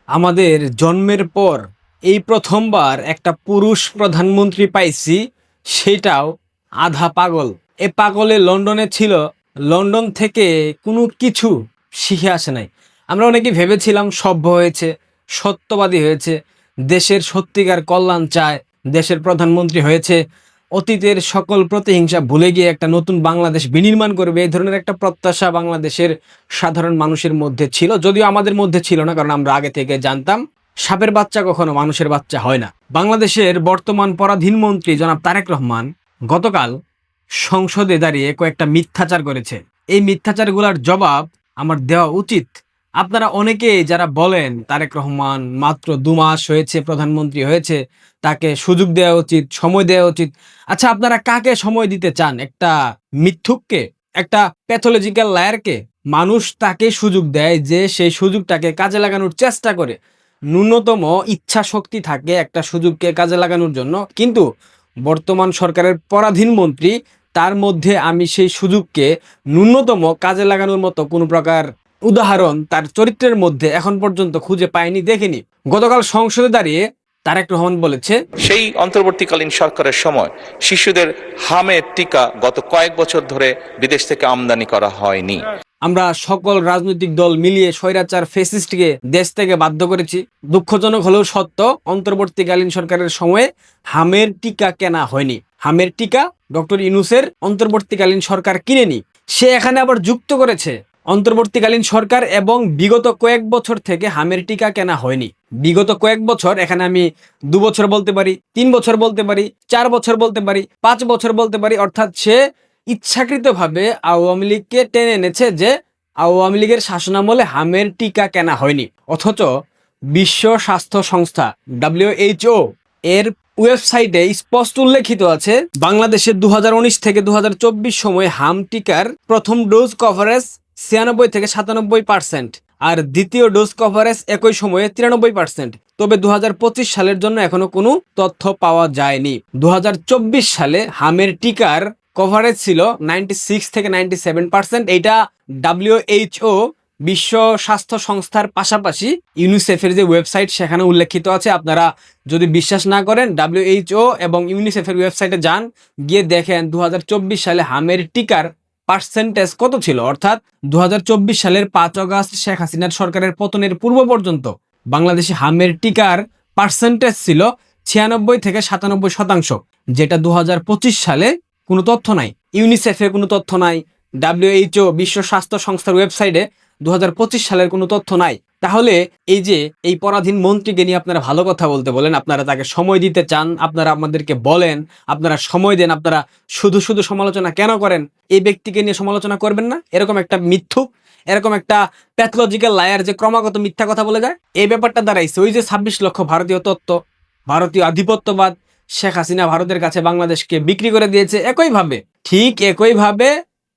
আমাদের জন্মের পর এই প্রথমবার একটা পুরুষ প্রধানমন্ত্রী পাইছি, সেটাও আধা পাগল। এ পাগলে লন্ডনে ছিল, লন্ডন থেকে কোনো কিছু শিখে আসে নাই। আমরা অনেকে ভেবেছিলাম সভ্য হয়েছে, সত্যবাদী হয়েছে, দেশের সত্যিকার কল্যাণ চায়, দেশের প্রধানমন্ত্রী হয়েছে, অতীতের সকল প্রতিহিংসা ভুলে গিয়ে একটা নতুন বাংলাদেশ বিনির্মাণ করবে, এই ধরনের একটা প্রত্যাশা বাংলাদেশের সাধারণ মানুষের মধ্যে ছিল। যদিও আমাদের মধ্যে ছিল না, কারণ আমরা আগে থেকে জানতাম সাপের বাচ্চা কখনো মানুষের বাচ্চা হয় না। বাংলাদেশের বর্তমান পরাধীনমন্ত্রী জনাব তারেক রহমান গতকাল সংসদে দাঁড়িয়ে কয়েকটা মিথ্যাচার করেছে। এই মিথ্যাচারগুলোর জবাব আমার দেওয়া উচিত। আপনারা অনেকে যারা বলেন তারেক রহমান মাত্র 2 মাস হয়েছে প্রধানমন্ত্রী হয়েছে, তাকে সুযোগ দেওয়া উচিত, সময় দেওয়া উচিত। আচ্ছা, আপনারা কাকে সময় দিতে চান? একটা মিথ্যুককে, একটা প্যাথোলজিক্যাল লায়ারকে? মানুষ তাকে সুযোগ দেয় যে সেই সুযোগটাকে কাজে লাগানোর চেষ্টা করে। ন্যূনতম ইচ্ছা শক্তি থাকে একটা সুযোগকে কাজে লাগানোর জন্য, কিন্তু বর্তমান সরকারের পরাধীন মন্ত্রী, তার মধ্যে আমি সেই সুযোগকে ন্যূনতম কাজে লাগানোর মতো কোনো প্রকার উদাহরণ তার চরিত্রের মধ্যে এখন পর্যন্ত খুঁজে পাইনি, দেখিনি। গতকাল সংসদে দাঁড়িয়ে তারেক রহমান বলেছে, সেই অন্তর্বর্তীকালীন সরকারের সময় শিশুদের হামের টিকা গত কয়েক বছর ধরে বিদেশ থেকে আমদানি করা হয়নি। আমরা সকল রাজনৈতিক দল মিলিয়ে স্বৈরাচার ফ্যাসিস্টকে দেশ থেকে বাধ্য করেছি। দুঃখজনক হলেও সত্য, অন্তর্বর্তীকালীন সরকারের সময়ে হামের টিকা কেনা হয়নি। হামের টিকা ডক্টর ইউনূসের অন্তর্বর্তীকালীন সরকার কিনেনি। সে এখানে আবার যুক্ত করেছে অন্তর্বর্তীকালীন সরকার, এবং বিগত কয়েক বছর থেকে হামের টিকা কেনা হয়নি। বিগত কয়েক বছর, এখানে আমি 2 বছর বলতে পারি, 3 বছর বলতে পারি, 4 বছর বলতে পারি, 5 বছর বলতে পারি। অর্থাৎ সে ইচ্ছাকৃতভাবে আওয়ামী লীগকে টেনে এনেছে যে আওয়ামী লীগের শাসনামলে হামের টিকা কেনা হয়নি। অথচ বিশ্ব স্বাস্থ্য সংস্থা WHO এর ওয়েবসাইটে স্পষ্ট উল্লেখিত আছে, বাংলাদেশে 2019 থেকে 2024 সময়ে হাম টিকার প্রথম ডোজ কভারেজ 96 থেকে 97%, আর দ্বিতীয় ডোজ কভারেজ একই সময়ে 93%। তবে 2025 সালের জন্য এখনো কোনো তথ্য পাওয়া যায়নি। 2024 সালে হামের টিকার কভারেজ ছিল 96 থেকে 97%। এটা WHO বিশ্ব স্বাস্থ্য সংস্থার পাশাপাশি ইউনিসেফের যে ওয়েবসাইট সেখানে উল্লেখিত আছে। আপনারা যদি বিশ্বাস না করেন, WHO এবং ইউনিসেফের ওয়েবসাইটে যান, গিয়ে দেখেন 2024 সালে হামের টিকার পার্সেন্টেজ কত ছিল। অর্থাৎ 2024 সালের 5 আগস্ট শেখ হাসিনার সরকারের পতনের পূর্ব পর্যন্ত বাংলাদেশে হামের টিকার পার্সেন্টেজ ছিল 96 থেকে 97%, যেটা 2025 সালে কোনো তথ্য নাই, ইউনিসেফে কোনো তথ্য নাই, WHO বিশ্ব স্বাস্থ্য সংস্থার ওয়েবসাইটে 2025 সালের কোনো তথ্য নাই। তাহলে এই যে এই পরাধীন মন্ত্রীকে নিয়ে আপনারা ভালো কথা বলতে বলেন, আপনারা তাকে সময় দিতে চান, আপনারা আমাদেরকে বলেন আপনারা সময় দেন, আপনারা শুধু শুধু সমালোচনা কেন করেন? এই ব্যক্তিকে নিয়ে সমালোচনা করবেন না? এরকম একটা মিথ্যুক, এরকম একটা প্যাথোলজিক্যাল লায়ার যে ক্রমাগত মিথ্যা কথা বলে যায়, এই ব্যাপারটা দাঁড়াইছে ওই যে 26 লক্ষ ভারতীয় তত্ত্ব, ভারতীয় আধিপত্যবাদ, শেখ হাসিনা ভারতের কাছে বাংলাদেশকে বিক্রি করে দিয়েছে। একইভাবে, ঠিক একইভাবে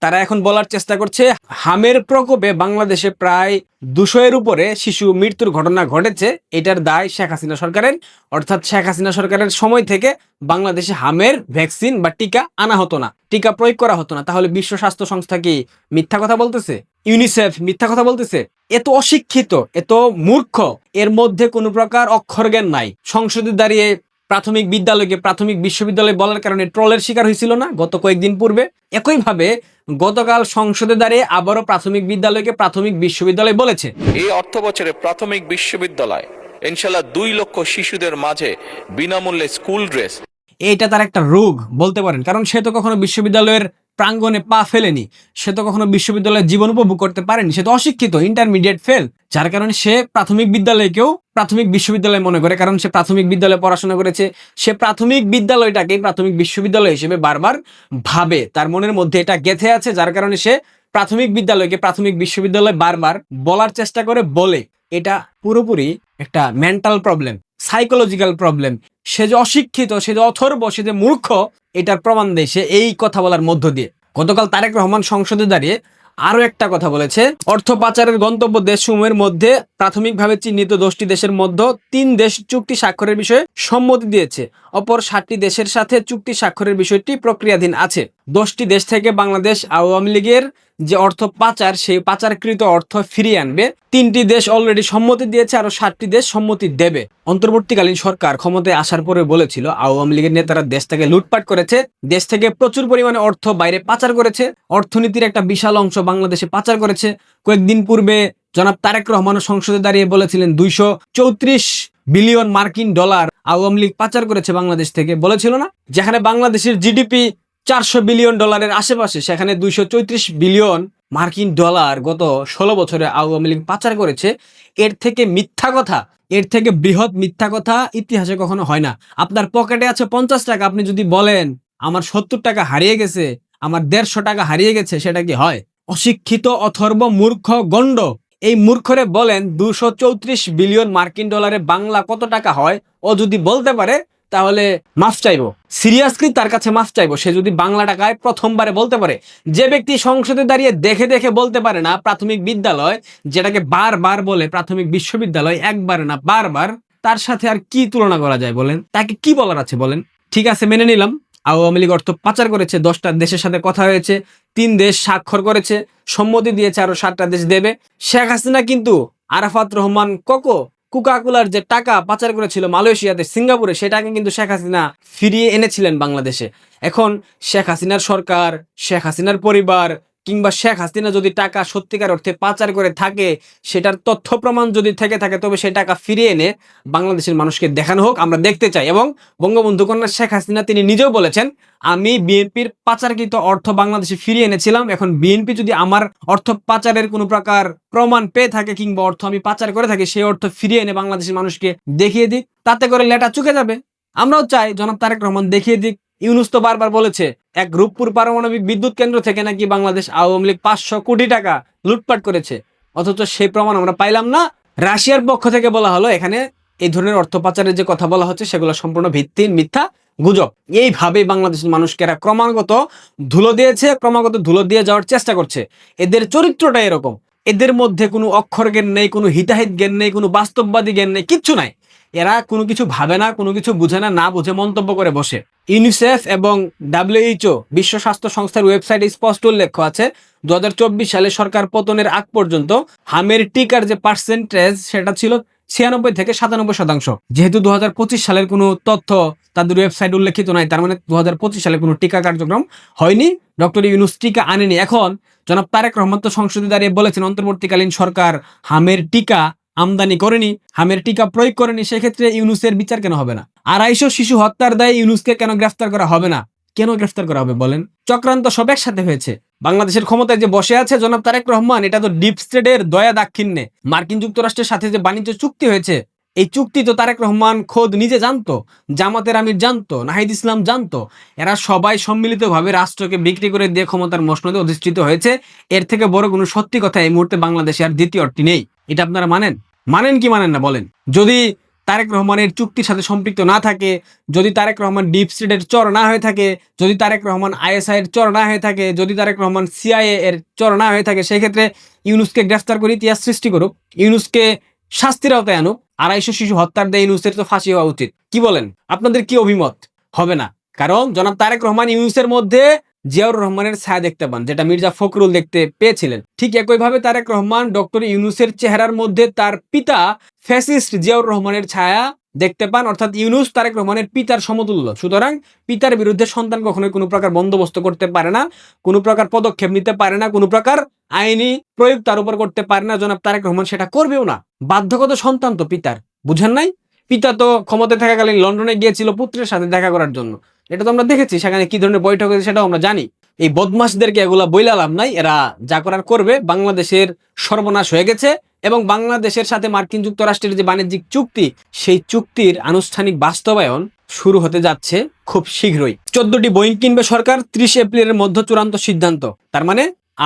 তারা এখন বলার চেষ্টা করছে হামের প্রকোপে বাংলাদেশে প্রায় 200-এর উপরে শিশু মৃত্যুর ঘটনা ঘটেছে, এটার দায় শেখ হাসিনা সরকারের। অর্থাৎ শেখ হাসিনা সরকারের সময় থেকে বাংলাদেশে হামের ভ্যাকসিন বা টিকা আনা হতো না, টিকা প্রয়োগ করা হতো না। তাহলে বিশ্ব স্বাস্থ্য সংস্থা কি মিথ্যা কথা বলতেছে? ইউনিসেফ মিথ্যা কথা বলতেছে? এত অশিক্ষিত, এত মূর্খ, এর মধ্যে কোনো প্রকার অক্ষর জ্ঞান নাই। সংসদে দাঁড়িয়ে প্রাথমিক বিদ্যালয়কে প্রাথমিক বিশ্ববিদ্যালয় বলার কারণে ট্রলের শিকার হয়েছিল না গত কয়েকদিন পূর্বে? একইভাবে গতকাল সংসদে দাঁড়িয়ে আবারও প্রাথমিক বিদ্যালয়কে প্রাথমিক বিশ্ববিদ্যালয় বলেছে। এই অর্থ বছরে প্রাথমিক বিশ্ববিদ্যালয় ইনশাল্লাহ 2 লক্ষ শিশুদের মাঝে বিনামূল্যে স্কুল ড্রেস। এইটা তার একটা রোগ বলতে পারেন, কারণ সে তো কখনো বিশ্ববিদ্যালয়ের প্রাঙ্গণে পা ফেলেনি, সে তো কখনো বিশ্ববিদ্যালয়ের জীবন উপভোগ করতে পারেনি, সে তো অশিক্ষিত, ইন্টারমিডিয়েট ফেল, যার কারণে সে প্রাথমিক বিদ্যালয়কেও প্রাথমিক বিশ্ববিদ্যালয় মনে করে। কারণ সে প্রাথমিক বিদ্যালয়ে পড়াশোনা করেছে, সে প্রাথমিক বিদ্যালয়টাকে প্রাথমিক বিশ্ববিদ্যালয় হিসেবে বারবার ভাবে, তার মনের মধ্যে এটা গেঁথে আছে, যার কারণে সে প্রাথমিক বিদ্যালয়কে প্রাথমিক বিশ্ববিদ্যালয় বারবার বলার চেষ্টা করে বলে। এটা পুরোপুরি একটা মেন্টাল প্রবলেম, সাইকোলজিক্যাল প্রবলেম। সে যে অশিক্ষিত, সে যে অথর্ব, সে যে মূর্খ, এটার প্রমাণ দেয় সে এই কথা বলার মধ্য দিয়ে। গতকাল তারেক রহমান সংসদে দাঁড়িয়ে আরো একটা কথা বলেছে, অর্থ পাচারের গন্তব্য দেশসমূহের মধ্যে প্রাথমিকভাবে চিহ্নিত 10টি দেশের মধ্যে 3 দেশ চুক্তি স্বাক্ষরের বিষয়ে সম্মতি দিয়েছে, অপর 7টি দেশের সাথে চুক্তি স্বাক্ষরের বিষয়টি প্রক্রিয়াধীন আছে। 10টি দেশ থেকে বাংলাদেশ আওয়ামী লীগের যে অর্থ পাচার, সেই পাচারকৃত অর্থ ফিরিয়ে আনবে। 3টি দেশ অলরেডি সম্মতি দিয়েছে, আরো 7টি দেশ সম্মতি দেবে। অন্তর্বর্তীকালীন সরকার ক্ষমতায় আসার পরে বলেছিল আওয়ামী লীগের নেতারা দেশ থেকে লুটপাট করেছে, দেশ থেকে প্রচুর পরিমাণে অর্থ বাইরে পাচার করেছে, অর্থনীতির একটা বিশাল অংশ বাংলাদেশে পাচার করেছে। কয়েকদিন পূর্বে জনাব তারেক রহমান সংসদে দাঁড়িয়ে বলেছিলেন 234 বিলিয়ন মার্কিন ডলার আওয়ামী লীগ পাচার করেছে বাংলাদেশ থেকে, বলেছিল না? যেখানে বাংলাদেশের জিডিপি 400 বিলিয়ন ডলারের আশেপাশে, সেখানে 234 বিলিয়ন মার্কিন ডলার গত 16 বছরে আওয়ামী লীগ পাচার করেছে। এর থেকে মিথ্যা কথা, এর থেকে বৃহৎ মিথ্যা কথা ইতিহাসে কখনো হয় না। আপনার পকেটে আছে 50 টাকা, আপনি যদি বলেন আমার 70 টাকা হারিয়ে গেছে, আমার 150 টাকা হারিয়ে গেছে, সেটা কি হয়? অশিক্ষিত অথর্ব মূর্খ গণ্ড এই মূর্খরে বলেন 234 বিলিয়ন মার্কিন ডলারে বাংলা কত টাকা হয়, ও যদি বলতে পারে তাহলে মাফ চাইবো, সিরিয়াসলি তার কাছে মাফ চাইবো। সে যদি বাংলা টাকায় প্রথমবারে বলতে পারে। যে ব্যক্তি সংসদে দাঁড়িয়ে দেখে দেখে বলতে পারে না প্রাথমিক বিদ্যালয়, যেটাকে বারবার বলে প্রাথমিক বিশ্ববিদ্যালয়, একবার না বারবার, তার সাথে আর কি তুলনা করা যায় বলেন? তাকে কি বলার আছে বলেন? ঠিক আছে, মেনে নিলাম আওয়ামী লীগ অর্থ পাচার করেছে, 10টা দেশের সাথে কথা হয়েছে, 3 দেশ স্বাক্ষর করেছে, সম্মতি দিয়েছে, আরো 7টা দেশ দেবে। শেখ হাসিনা কিন্তু আরাফাত রহমান কোকাকোলার যে টাকা পাচার করেছিল মালয়েশিয়াতে, সিঙ্গাপুরে, সেটাকে কিন্তু শেখ হাসিনা ফিরিয়ে এনেছিলেন বাংলাদেশে। এখন শেখ হাসিনার সরকার, শেখ হাসিনার পরিবার কিংবা শেখ হাসিনা যদি টাকা সত্যিকার অর্থে পাচার করে থাকে, সেটার তথ্য প্রমাণ যদি থেকে থাকে, তবে সেই টাকা ফিরিয়ে এনে বাংলাদেশের মানুষকে দেখানো হোক, আমরা দেখতে চাই। এবং বঙ্গবন্ধু কন্যা শেখ হাসিনা তিনি নিজেও বলেছেন, আমি বিএনপির পাচারকৃত অর্থ বাংলাদেশে ফিরিয়ে এনেছিলাম। এখন বিএনপি যদি আমার অর্থ পাচারের কোনো প্রকার প্রমাণ পেয়ে থাকে কিংবা অর্থ আমি পাচার করে থাকি, সেই অর্থ ফিরিয়ে এনে বাংলাদেশের মানুষকে দেখিয়ে দিক, তাতে করে লেটা চুকে যাবে। আমরাও চাই জনাব তারেক রহমান দেখিয়ে দিক। ইউনূস তো বারবার বলেছে এক রূপপুর পারমাণবিক বিদ্যুৎ কেন্দ্র থেকে নাকি বাংলাদেশ আওয়ামী লীগ 500 কোটি টাকা লুটপাট করেছে, অথচ সেই প্রমাণ আমরা পাইলাম না। রাশিয়ার পক্ষ থেকে বলা হলো এখানে এই ধরনের অর্থ পাচারের যে কথা বলা হচ্ছে সেগুলো সম্পূর্ণ ভিত্তিহীন, মিথ্যা, গুজব। এইভাবেই বাংলাদেশের মানুষকে এরা ক্রমাগত ধুলো দিয়েছে, ক্রমাগত ধুলো দিয়ে যাওয়ার চেষ্টা করছে। এদের চরিত্রটা এরকম, এদের মধ্যে কোনো অক্ষর জ্ঞান নেই, কোনো হিতাহিত জ্ঞান নেই, কোনো বাস্তববাদী জ্ঞান নেই, কিচ্ছু নাই। এরা কোনো কিছু ভাবে না, কোনো কিছু বুঝে না, না বুঝে মন্তব্য করে বসে। ইউনিসেফ এবং WHO বিশ্ব স্বাস্থ্য সংস্থার ওয়েবসাইটে স্পষ্ট উল্লেখ আছে 2024 সালে সরকার পতনের আগ পর্যন্ত হামের টিকার যে পার্সেন্টেজ সেটা ছিল 96 থেকে 97%। যেহেতু 2025 সালের কোনো তথ্য তাদের ওয়েবসাইট উল্লেখিত নাই, তার মানে 2025 সালে কোনো টিকা কার্যক্রম হয়নি, ডক্টর ইউনূস টিকা আনেনি। এখন জনাব তারেক রহমান তো সংসদে দাঁড়িয়ে বলেছেন অন্তর্বর্তীকালীন সরকার হামের টিকা আমদানি করেনি, হামের টিকা প্রয়োগ করেনি, সেক্ষেত্রে ইউনূসের বিচার কেন হবে না? 250 শিশু হত্যার দায়ে ইউনূসকে কেন গ্রেফতার করা হবে না? কেন গ্রেফতার করা হবে বলেন? চক্রান্ত সব একসাথে হয়েছে। বাংলাদেশের ক্ষমতায় যে বসে আছে জনাব তারেক রহমান, এটা তো ডিপ স্টেটের দয়া দাক্ষিণ্যে। মার্কিন যুক্তরাষ্ট্রের সাথে যে বাণিজ্য চুক্তি হয়েছে, এই চুক্তি তো তারেক রহমান খোদ নিজে জানতো, জামাতের আমির জানতো, নাহিদ ইসলাম জানতো। এরা সবাই সম্মিলিতভাবে রাষ্ট্রকে বিক্রি করে দিয়ে ক্ষমতার মসনদে অধিষ্ঠিত হয়েছে। এর থেকে বড় কোনো সত্যি কথা এই মুহূর্তে বাংলাদেশে আর দ্বিতীয়টি নেই। এটা আপনারা মানেন কি মানেন না বলেন? যদি তারেক রহমানের চুক্তির সাথে সম্পৃক্ত না থাকে, যদি তারেক রহমান ডিপ স্টেটের চর না হয়ে থাকে, যদি তারেক রহমান ISI এর চর না হয়ে থাকে, যদি তারেক রহমান CIA এর চর না হয়ে থাকে, সেই ক্ষেত্রে ইউনূসকে গ্রেফতার করে ইতিহাস সৃষ্টি করুক, ইউনূসকে শাস্তির আওতায় আনুক। 250 শিশু হত্যার দায়ে ইউনূসের তো ফাঁসি হওয়া উচিত। কি বলেন? আপনাদের কি অভিমত? হবে না, কারণ জনাব তারেক রহমান ইউনূসের মধ্যে জিয়াউর রহমানের ছায়া দেখতে পান, যেটা মির্জা ফখরুল দেখতে পেয়েছিলেন। ঠিক একইভাবে তারেক রহমান ডক্টর ইউনূসের চেহারার মধ্যে তার পিতা ফ্যাসিস্ট জিয়াউর রহমানের ছায়া দেখতে পান, অর্থাৎ ইউনূস তারেক রহমানের পিতার সমতুল্য। সুতরাং পিতার বিরুদ্ধে সন্তান কখনোই কোনো প্রকার বন্দোবস্ত করতে পারে না, কোনো প্রকার পদক্ষেপ নিতে পারে না, কোনো প্রকার আইনি প্রয়োগ তার উপর করতে পারে না। জনাব তারেক রহমান সেটা করবেও না। বাধ্যগত সন্তান তো পিতার, বুঝেন নাই? পিতা তো ক্ষমতায় থাকাকালীন লন্ডনে গিয়েছিল পুত্রের সাথে দেখা করার জন্য, এটা তো আমরা দেখেছি। সেখানে কি ধরনের বৈঠক হয়েছে সেটাও আমরা জানি। এই বদমাশদেরকে এগুলা বইলা লাভ নাই, এরা যা করার করবে। বাংলাদেশের সর্বনাশ হয়ে গেছে এবং বাংলাদেশের সাথে মার্কিন যুক্তরাষ্ট্রের যে বাণিজ্যিক চুক্তি, সেই চুক্তির আনুষ্ঠানিক বাস্তবায়ন শুরু হতে যাচ্ছে খুব শীঘ্রই। 14টি বোয়িং কিনবে সরকার, 30 এপ্রিলের মধ্যে চূড়ান্ত সিদ্ধান্ত। তার মানে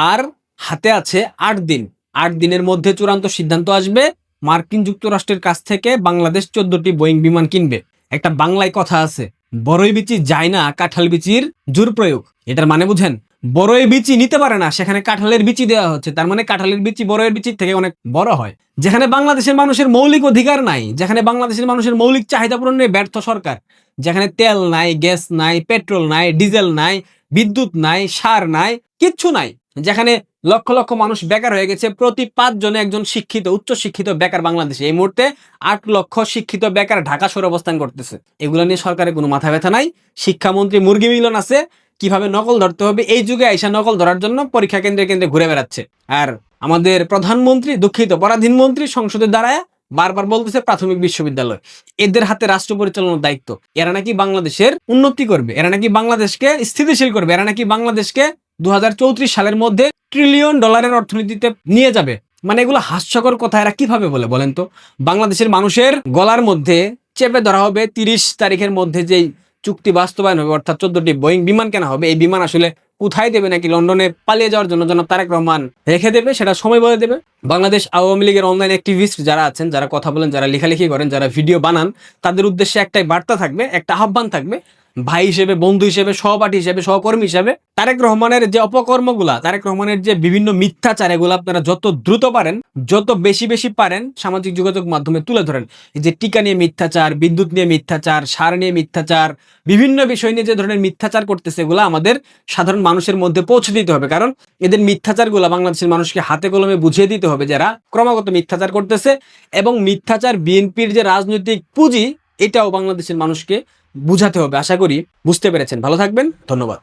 আর হাতে আছে 8 দিন। 8 দিনের মধ্যে চূড়ান্ত সিদ্ধান্ত আসবে। মার্কিন যুক্তরাষ্ট্রের কাছ থেকে বাংলাদেশ 14টি বোয়িং বিমান কিনবে। একটা বাংলায় কথা আছে, বড়ই বিচি যায় না কাঁঠাল বিচির জোর প্রয়োগ। এটার মানে বুঝেন? বড়ই বিচি নিতে পারে না, সেখানে কাঁঠালের বিচি দেওয়া হচ্ছে। তার মানে কাঁঠালের বিচি বড়ের বিচির থেকে অনেক বড় হয়। যেখানে বাংলাদেশের মানুষের মৌলিক অধিকার নাই, যেখানে বাংলাদেশের মানুষের মৌলিক চাহিদা পূরণে ব্যর্থ সরকার, যেখানে তেল নাই, গ্যাস নাই, পেট্রোল নাই, ডিজেল নাই, বিদ্যুৎ নাই, সার নাই, কিচ্ছু নাই, যেখানে লক্ষ লক্ষ মানুষ বেকার হয়ে গেছে। প্রতি 5 জনে একজন শিক্ষিত, উচ্চ শিক্ষিত বেকার বাংলাদেশে। এই মুহূর্তে 8 লক্ষ শিক্ষিত বেকার ঢাকা শহরে অবস্থান করতেছে। এগুলো নিয়ে সরকারের কোনো মাথা ব্যথা নাই। শিক্ষামন্ত্রী মুরগি মিলন আছে, কিভাবে নকল ধরতে হবে এই যুগে আইসা নকল ধরার জন্য পরীক্ষা কেন্দ্রে কেন্দ্রে ঘুরে বেড়াচ্ছে। আর আমাদের প্রধানমন্ত্রী, দুঃখিত পরাধীন মন্ত্রী সংসদে দাঁড়ায় বারবার বলতেছে প্রাথমিক বিশ্ববিদ্যালয়। এদের হাতে রাষ্ট্র পরিচালনার দায়িত্ব। এরা নাকি বাংলাদেশের উন্নতি করবে, এরা নাকি বাংলাদেশকে স্থিতিশীল করবে, এরা নাকি বাংলাদেশকে 2034 সালের মধ্যে $1 ট্রিলিয়ন অর্থনীতিতে নিয়ে যাবে। মানে এগুলো হাস্যকর কথা এরা কিভাবে বলে বলেন তো? বাংলাদেশের মানুষের গলার মধ্যে চেপে ধরা হবে 30 তারিখের মধ্যে যেই চুক্তি বাস্তবায়ন হবে, অর্থাৎ 14টি বোয়িং বিমান কেনা হবে। এই বিমান আসলে কোথায় দেবে, নাকি লন্ডনে পালিয়ে যাওয়ার জন্য জনাব তারেক রহমান রেখে দেবে, সেটা সময় বলে দেবে। বাংলাদেশ আওয়ামী লীগের অনলাইন অ্যাক্টিভিস্ট যারা আছেন, যারা কথা বলেন, যারা লেখালেখি করেন, যারা ভিডিও বানান, তাদের উদ্দেশ্যে একটাই বার্তা থাকবে, একটা আহ্বান থাকবে। ভাই হিসেবে, বন্ধু হিসেবে, সহপাঠী হিসেবে, সহকর্মী হিসেবে তারেক রহমানের যে অপকর্মগুলা, তারেক রহমানের যে বিভিন্ন মিথ্যাচার, এগুলো আপনারা যত দ্রুত পারেন, যত বেশি বেশি পারেন সামাজিক যোগাযোগ মাধ্যমে তুলে ধরেন। এই যে টিকা নিয়ে মিথ্যাচার, বিদ্যুৎ নিয়ে মিথ্যাচার, সার নিয়ে মিথ্যাচার, বিভিন্ন বিষয় নিয়ে যে ধরনের মিথ্যাচার করতেছে, এগুলো আমাদের সাধারণ মানুষের মধ্যে পৌঁছে দিতে হবে। কারণ এদের মিথ্যাচারগুলো বাংলাদেশের মানুষকে হাতে কলমে বুঝিয়ে দিতে হবে, যারা ক্রমাগত মিথ্যাচার করতেছে। এবং মিথ্যাচার বিএনপির যে রাজনৈতিক পুঁজি, এটাও বাংলাদেশের মানুষকে বুঝাতে হবে। আশা করি বুঝতে পেরেছেন। ভালো থাকবেন, ধন্যবাদ।